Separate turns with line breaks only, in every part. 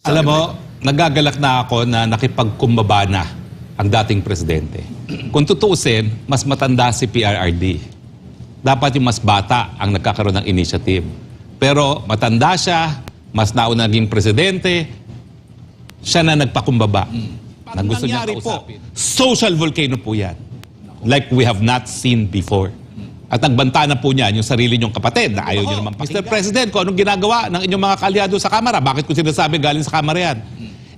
Alam mo, nagagalak na ako na nakipagkumbaba na ang dating presidente. Kung tutuusin, mas matanda si PRRD. Dapat yung mas bata ang nagkakaroon ng initiative. Pero matanda siya, mas nauna naging presidente, siya na nagpakumbaba. Na gusto niya kausapin. Social volcano po yan. Like we have not seen before. At nagbanta na po niyan yung sarili niyong kapatid na ayaw niyo naman pakinggan. Mr. President, kung anong ginagawa ng inyong mga kalyado sa Kamara, bakit ko sinasabi galing sa Kamara yan?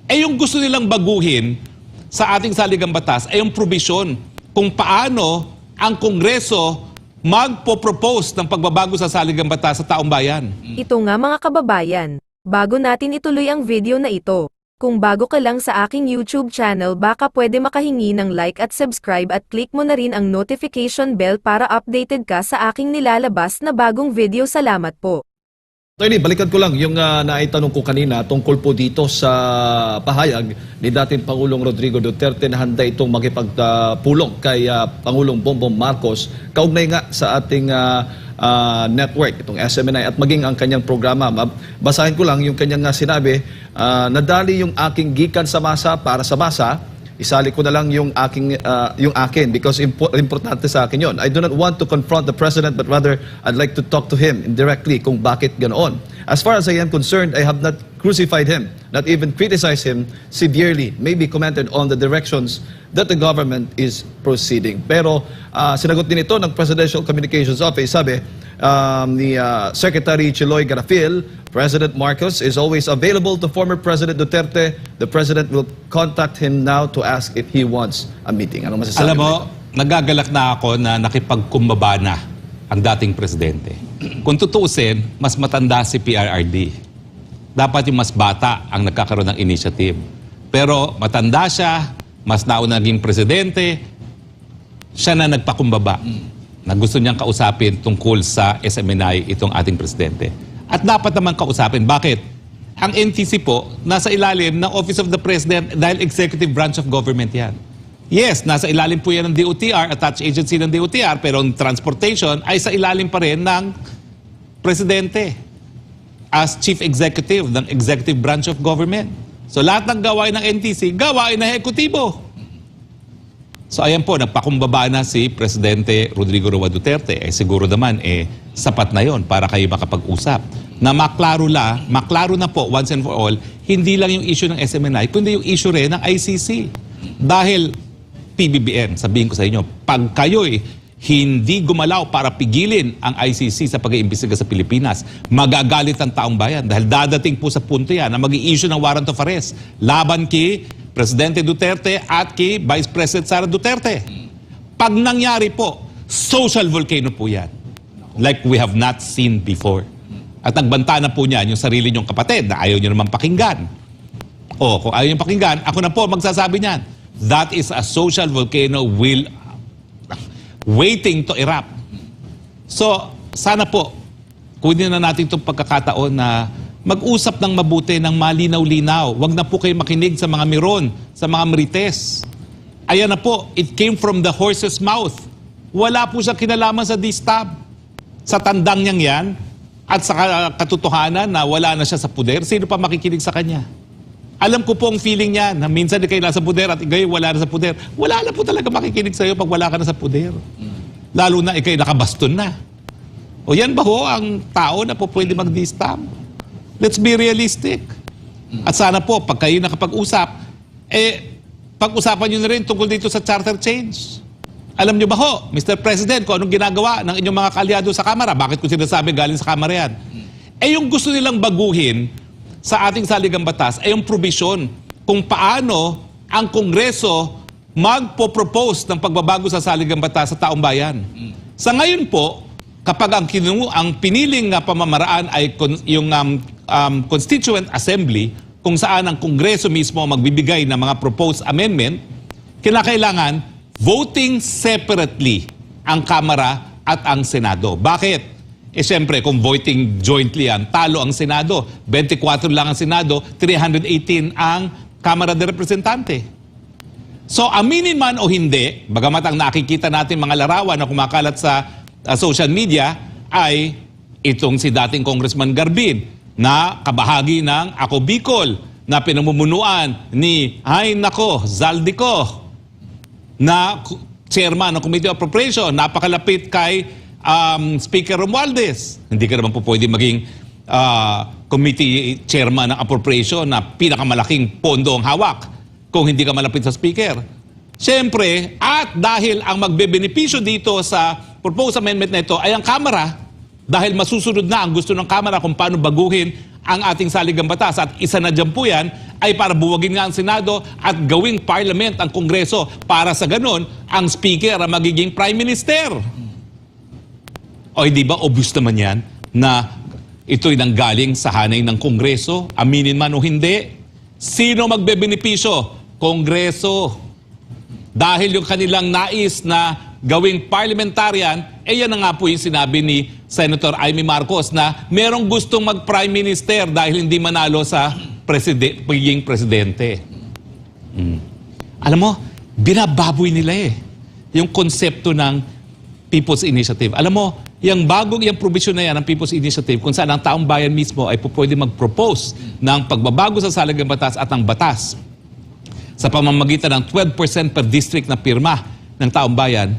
Eh yung gusto nilang baguhin sa ating saligang batas ay yung provision kung paano ang Kongreso magpo-propose ng pagbabago sa saligang batas sa taong bayan.
Ito nga mga kababayan, bago natin ituloy ang video na ito, kung bago ka lang sa aking YouTube channel baka pwede makahingi ng like at subscribe at click mo na rin ang notification bell para updated ka sa aking nilalabas na bagong video. Salamat po.
Attorney, balikan ko lang yung naitanong ko kanina tungkol po dito sa pahayag ni dating Pangulong Rodrigo Duterte na handa itong makipagpulong kay Pangulong Bongbong Marcos kaugnay nga sa ating network, itong SMNI at maging ang kanyang programa. Basahin ko lang yung kanyang sinabi, nadali yung aking gikan sa masa para sa masa, isali ko na lang yung akin because importante sa akin yon. I do not want to confront the president but rather I'd like to talk to him indirectly kung bakit ganoon. As far as I am concerned, I have not crucified him, not even criticized him severely, maybe commented on the directions that the government is proceeding. Pero sinagot din ito ng Presidential Communications Office, sabi ni Secretary Chiloy Garafil, President Marcos is always available to former President Duterte. The President will contact him now to ask if he wants a meeting. Anong masasabi?
Alam mo, nagagalak na ako na nakipagkumbaba na ang dating presidente. Kung tutuusin, mas matanda si PRRD. Dapat yung mas bata ang nagkakaroon ng initiative. Pero matanda siya, mas nauna naging presidente, siya na nagpakumbaba. Na gusto niyang kausapin tungkol sa SMNI itong ating presidente. At dapat naman kausapin. Bakit? Ang NTC po, nasa ilalim ng Office of the President dahil executive branch of government yan. Yes, nasa ilalim po yan ng DOTR, attached agency ng DOTR, pero ang transportation ay sa ilalim pa rin ng presidente as chief executive ng executive branch of government. So lahat ng gawain ng NTC, gawain ng ekutibo. So ayan po, nagpakumbaba na si Presidente Rodrigo Roa Duterte. Siguro naman, sapat na yon para kayo makapag-usap. Na maklaro na po, once and for all, hindi lang yung issue ng SMNI, kundi yung issue rin ng ICC. Dahil PBBM, sabihin ko sa inyo, pag kayo'y hindi gumalaw para pigilin ang ICC sa pag-iimbestiga sa Pilipinas, magagalit ang taong bayan. Dahil dadating po sa punto yan na mag-i-issue ng warrant of arrest laban kay Presidente Duterte at kay Vice President Sara Duterte. Pag nangyari po, social volcano po yan. Like we have not seen before. At nagbanta na po niyan yung sarili niyong kapatid na ayaw niyo naman pakinggan. O kung ayaw niyo pakinggan, ako na po magsasabi niyan. That is a social volcano waiting to erupt. So, sana po, kunin na natin itong pagkakataon na mag-usap ng mabuti, ng malinaw-linaw. Huwag na po kayo makinig sa mga miron, sa mga marites. Ayan na po, it came from the horse's mouth. Wala po siya kinalaman sa distab. Sa tandang niyang yan, at sa katotohanan na wala na siya sa puder, sino pa makikinig sa kanya? Alam ko po ang feeling niya na minsan kayo nasa puder at ikaw wala na sa puder. Wala na po talaga makikinig sa iyo pag wala ka na sa puder. Lalo na ikaw nakabaston na. O yan ba ho ang tao na po pwede mag-distab? Let's be realistic. At sana po, pag kayo nakapag-usap, pag-usapan nyo na rin tungkol dito sa charter change. Alam nyo ba ho, Mr. President, kung anong ginagawa ng inyong mga kalyado sa Kamara? Bakit ko sinasabi galing sa Kamara yan? Yung gusto nilang baguhin sa ating saligang batas ay yung provision kung paano ang Kongreso magpo-propose ng pagbabago sa saligang batas sa taong bayan. Sa ngayon po, kapag ang piniling pamamaraan ay yung Constituent Assembly, kung saan ang Kongreso mismo magbibigay ng mga proposed amendment, kinakailangan voting separately ang Kamara at ang Senado. Bakit? Siyempre, kung voting jointly yan, talo ang Senado. 24 lang ang Senado, 318 ang Kamara de Representante. So, aminin man o hindi, bagamat ang nakikita natin mga larawan na kumakalat sa social media, ay itong si dating Congressman Garbin na kabahagi ng Ako Bicol na pinamumunuan ni, ay nako, Zaldico, na chairman ng Committee on Appropriation, napakalapit kay Speaker Romualdez. Hindi ka naman po pwede maging committee chairman ng appropriation na pinakamalaking pondo ang hawak kung hindi ka malapit sa speaker. Siyempre, at dahil ang magbebenepisyo dito sa proposed amendment na ito ay ang Kamara, dahil masusunod na ang gusto ng Kamara kung paano baguhin ang ating saligang batas, at isa na dyan po yan ay para buwagin nga ang Senado at gawing Parliament ang Kongreso, para sa ganon ang speaker ang magiging Prime Minister. O di ba obvious naman yan na ito'y nanggaling sa hanay ng Kongreso, aminin man o hindi. Sino magbebenepisyo? Kongreso. Dahil yung kanilang nais na gawing parliamentarian, yan na nga po yung sinabi ni Senator Amy Marcos na merong gustong mag-prime minister dahil hindi manalo sa pagiging presidente. Alam mo, binababoy nila yung konsepto ng People's Initiative. Alam mo, yung provision na yan ng People's Initiative, kung saan ang taong bayan mismo ay pwede mag-propose ng pagbabago sa saligang batas at ang batas sa pamamagitan ng 12% per district na pirma ng taong bayan,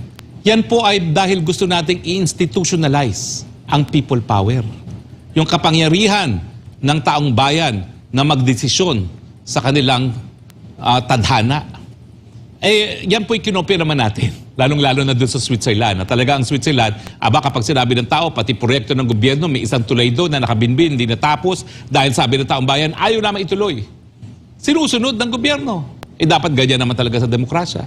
yan po ay dahil gusto nating i-institutionalize ang people power. Yung kapangyarihan ng taong bayan na magdesisyon sa kanilang tadhana. Yan po yung kinopya naman natin. Lalong-lalo na doon sa Switzerland. Na talaga ang Switzerland, kapag sinabi ng tao, pati proyekto ng gobyerno, may isang tulay doon na nakabinbin, hindi natapos, dahil sabi ng taong bayan, ayaw naman ituloy. Sinusunod ng gobyerno. Dapat ganyan naman talaga sa demokrasya.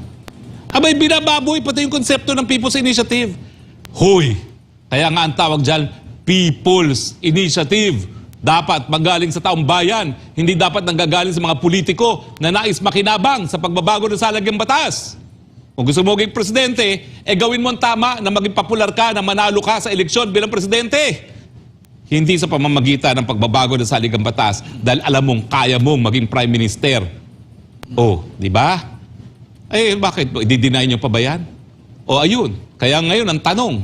Abay, binababoy pati yung konsepto ng People's Initiative. Hoy! Kaya nga ang tawag dyan, People's Initiative. Dapat magaling sa taong bayan. Hindi dapat nanggagaling sa mga politiko na nais makinabang sa pagbabago ng saligang batas. Kung gusto mo maging presidente, gawin mo ang tama na maging popular ka, na manalo ka sa eleksyon bilang presidente. Hindi sa pamamagitan ng pagbabago ng saligang batas dahil alam mong kaya mong maging prime minister. Di ba? Bakit? I-deny nyo pa ba yan? Ayun. Kaya ngayon, ang tanong,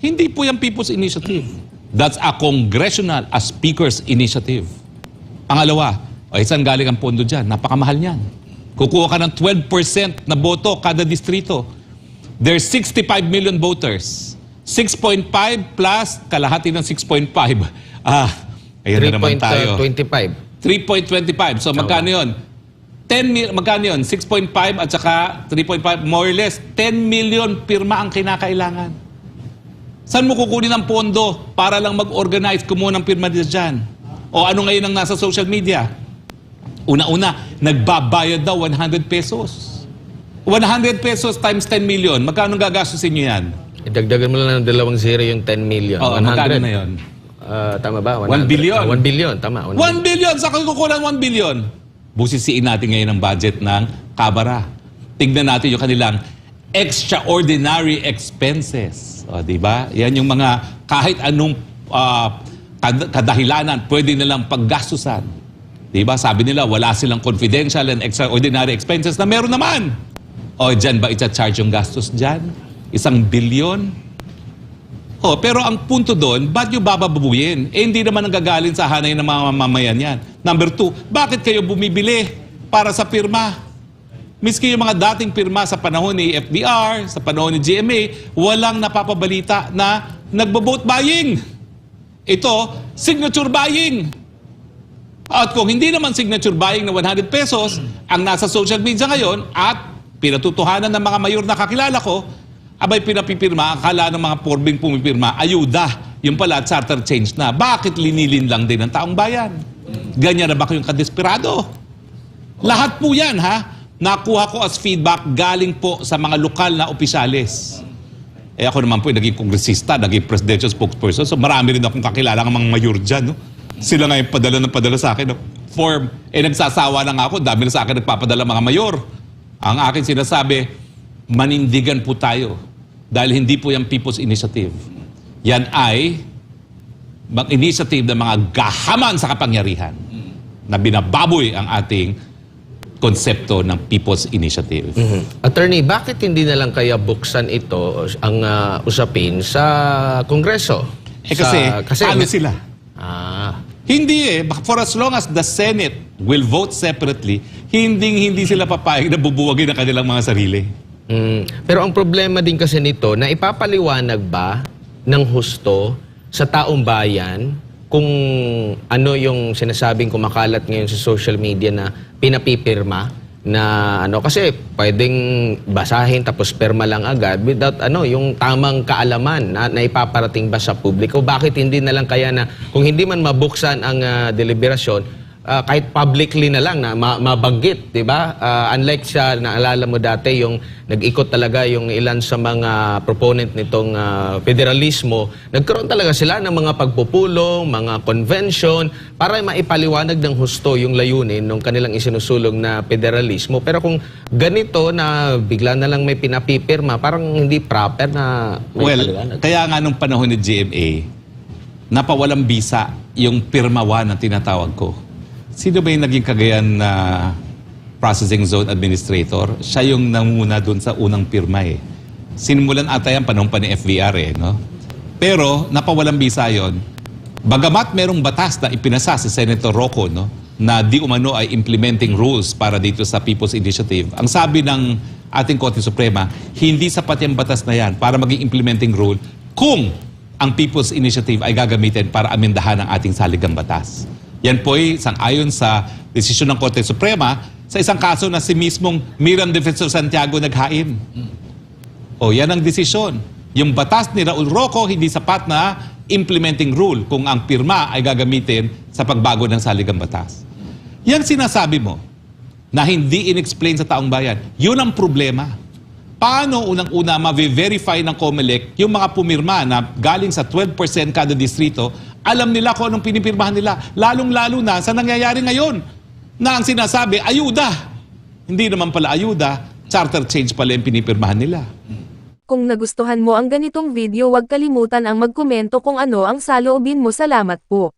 hindi po yung People's Initiative. That's a congressional, a speaker's initiative. Pangalawa, saan galing ang pondo dyan? Napakamahal niyan. Kukuha ka ng 12% na boto kada distrito. There's 65 million voters. 6.5 plus kalahati ng 6.5. Ayan na naman tayo.
3.25.
3.25. So magkano yun? Magkano yun? 6.5 at saka 3.5, more or less, 10 million pirma ang kinakailangan. Saan mo kukunin ang pondo para lang mag-organize, kumuha ng pirma dyan? O ano ngayon ang nasa social media? Una-una, nagbabayad daw 100 pesos. 100 pesos times 10 million. Magkano gagastusin nyo yan?
Idagdagan mo lang ng 2 zero yung 10 million.
Magkano na yun?
Tama ba?
1 billion.
1 billion, tama.
1 billion! Saan kukunan 1 billion? Busisiin natin ngayon ang budget ng Kamara. Tignan natin yung kanilang extraordinary expenses. Di ba? Yan yung mga kahit anong kadahilanan pwede nilang paggastusan. Di ba? Sabi nila wala silang confidential and extraordinary expenses na meron naman. Dyan ba i-charge yung gastos dyan? 1 billion? Pero ang punto doon, ba't nyo bababuyin? Hindi naman nanggagaling sa hanay ng mga mamamayan yan. Number 2, bakit kayo bumibili para sa pirma? Miski yung mga dating pirma sa panahon ni FDR, sa panahon ni GMA, walang napapabalita na nagbo-vote buying. Ito, signature buying. At kung hindi naman signature buying na 100 pesos, ang nasa social media ngayon at pinatutuhanan ng mga mayor na kakilala ko, abay pinapipirma, akala ng mga porbing pumipirma, ayuda. Yung pala, charter change na. Bakit linilin lang din ng taong bayan? Ganyan na ba kayong kadesperado? Lahat po yan, nakuha ko as feedback galing po sa mga lokal na opisyalis. Ako naman po naging kongresista, naging presidential spokesperson, so marami rin akong kakilala ng mga mayor dyan. Sila nga yung padala sa akin. Form. Nagsasawa na nga ako, dami na sa akin nagpapadala mga mayor. Ang akin sinasabi, manindigan po tayo dahil hindi po yung People's Initiative. Yan ay initiative ng mga gahaman sa kapangyarihan na binababoy ang ating konsepto ng People's Initiative.
Attorney, bakit hindi na lang kaya buksan ito ang usapin sa Kongreso?
Kasi ano sila?
Ah.
Hindi For as long as the Senate will vote separately, hindi sila papayag na bubuwagin ang kanilang mga sarili.
Pero ang problema din kasi nito, na ipapaliwanag ba ng husto sa taong bayan kung ano yung sinasabing kumakalat ngayon sa social media na pinapipirma na kasi pwedeng basahin tapos pirma lang agad without yung tamang kaalaman na ipaparating ba sa publiko. Bakit hindi na lang kaya na kung hindi man mabuksan ang deliberasyon, kahit publicly na lang na mabanggit, di ba? Unlike sa naalala mo dati yung nag-ikot talaga yung ilan sa mga proponent nitong federalismo, nagkaroon talaga sila ng mga pagpupulong, mga convention para maipaliwanag ng husto yung layunin ng kanilang isinusulong na federalismo. Pero kung ganito na bigla na lang may pinapipirma, parang hindi proper na
Well, kaya nga nung panahon ni GMA, napawalang bisa yung pirmawan na tinatawag ko. Sino ba yung naging Cagayan na processing zone administrator? Siya yung nanguna doon sa unang pirma eh. Sinimulan ata yan panahon pa ni FVR eh, no? Pero napawalang bisa yon. Bagamat merong batas na ipinasa si Senator Rocco, no, na di umano ay implementing rules para dito sa People's Initiative. Ang sabi ng ating Korte Suprema, hindi sapat yung batas na yan para maging implementing rule kung ang People's Initiative ay gagamitin para amendahan ang ating saligang batas. Yan po ay sang-ayon sa desisyon ng Korte Suprema sa isang kaso na si mismong Miriam Defensor Santiago naghain. O yan ang desisyon. Yung batas ni Raul Rocco hindi sapat na implementing rule kung ang pirma ay gagamitin sa pagbago ng saligang batas. Yan sinasabi mo na hindi in-explain sa taong bayan. Yun ang problema. Paano unang-una ma-verify ng COMELEC yung mga pumirma na galing sa 12% kada distrito, alam nila kung anong pinipirmahan nila. Lalong-lalo na sa nangyayari ngayon na ang sinasabi, ayuda. Hindi naman pala ayuda, charter change pala yung pinipirmahan nila.
Kung nagustuhan mo ang ganitong video, huwag kalimutan ang magkomento kung ano ang saloobin mo. Salamat po.